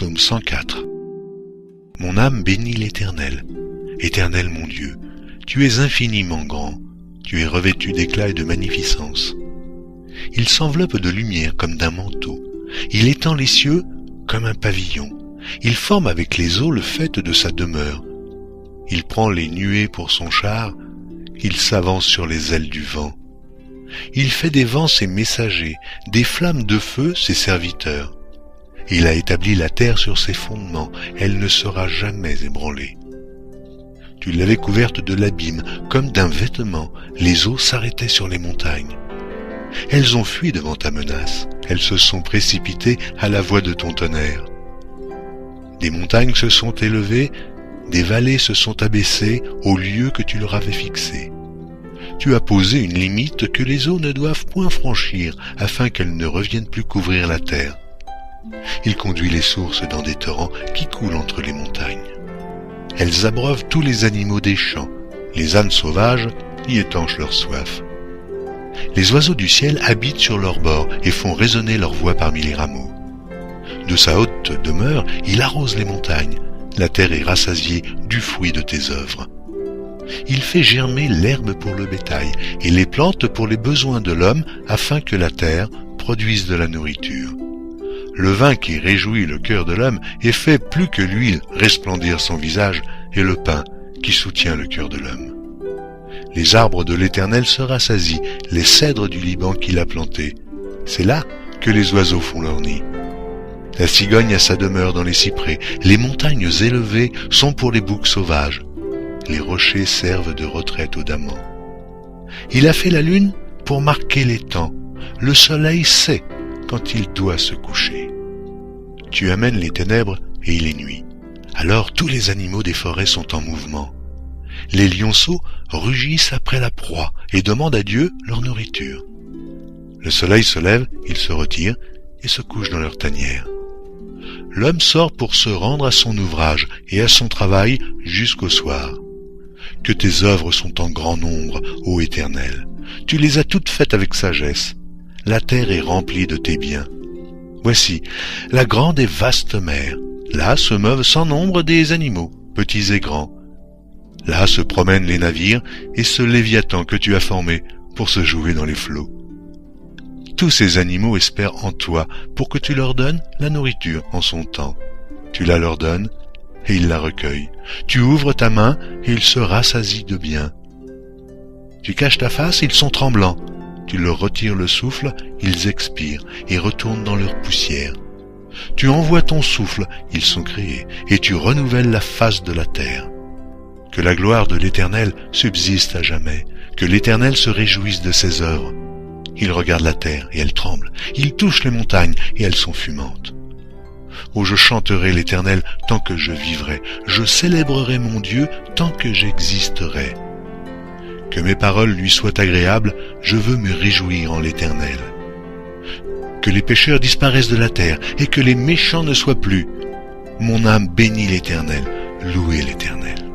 Psaume 104. Mon âme bénit l'Éternel. Éternel mon Dieu, tu es infiniment grand, tu es revêtu d'éclat et de magnificence. Il s'enveloppe de lumière comme d'un manteau, il étend les cieux comme un pavillon, il forme avec les eaux le faîte de sa demeure. Il prend les nuées pour son char, il s'avance sur les ailes du vent. Il fait des vents ses messagers, des flammes de feu ses serviteurs. Il a établi la terre sur ses fondements, elle ne sera jamais ébranlée. Tu l'avais couverte de l'abîme, comme d'un vêtement, les eaux s'arrêtaient sur les montagnes. Elles ont fui devant ta menace, elles se sont précipitées à la voix de ton tonnerre. Des montagnes se sont élevées, des vallées se sont abaissées au lieu que tu leur avais fixé. Tu as posé une limite que les eaux ne doivent point franchir, afin qu'elles ne reviennent plus couvrir la terre. Il conduit les sources dans des torrents qui coulent entre les montagnes. Elles abreuvent tous les animaux des champs, les ânes sauvages y étanchent leur soif. Les oiseaux du ciel habitent sur leurs bords et font résonner leur voix parmi les rameaux. De sa haute demeure, il arrose les montagnes, la terre est rassasiée du fruit de tes œuvres. Il fait germer l'herbe pour le bétail et les plantes pour les besoins de l'homme afin que la terre produise de la nourriture. Le vin qui réjouit le cœur de l'homme et fait plus que l'huile resplendir son visage et le pain qui soutient le cœur de l'homme. Les arbres de l'Éternel se rassasient, les cèdres du Liban qu'il a plantés. C'est là que les oiseaux font leur nid. La cigogne a sa demeure dans les cyprès, les montagnes élevées sont pour les boucs sauvages. Les rochers servent de retraite aux damans. Il a fait la lune pour marquer les temps. Le soleil sait quand il doit se coucher. Tu amènes les ténèbres et il est nuit. Alors tous les animaux des forêts sont en mouvement. Les lionceaux rugissent après la proie et demandent à Dieu leur nourriture. Le soleil se lève, ils se retirent et se couchent dans leur tanière. L'homme sort pour se rendre à son ouvrage et à son travail jusqu'au soir. Que tes œuvres sont en grand nombre, ô Éternel. Tu les as toutes faites avec sagesse. La terre est remplie de tes biens. Voici la grande et vaste mer. Là se meuvent sans nombre des animaux, petits et grands. Là se promènent les navires et ce léviathan que tu as formé pour se jouer dans les flots. Tous ces animaux espèrent en toi pour que tu leur donnes la nourriture en son temps. Tu la leur donnes et ils la recueillent. Tu ouvres ta main et ils se rassasient de bien. Tu caches ta face, ils sont tremblants. Tu leur retires le souffle, ils expirent et retournent dans leur poussière. Tu envoies ton souffle, ils sont créés, et tu renouvelles la face de la terre. Que la gloire de l'Éternel subsiste à jamais, que l'Éternel se réjouisse de ses œuvres. Il regarde la terre et elle tremble, il touche les montagnes et elles sont fumantes. Oh, je chanterai l'Éternel tant que je vivrai, je célébrerai mon Dieu tant que j'existerai. Que mes paroles lui soient agréables, je veux me réjouir en l'Éternel. Que les pécheurs disparaissent de la terre et que les méchants ne soient plus. Mon âme bénit l'Éternel, louez l'Éternel.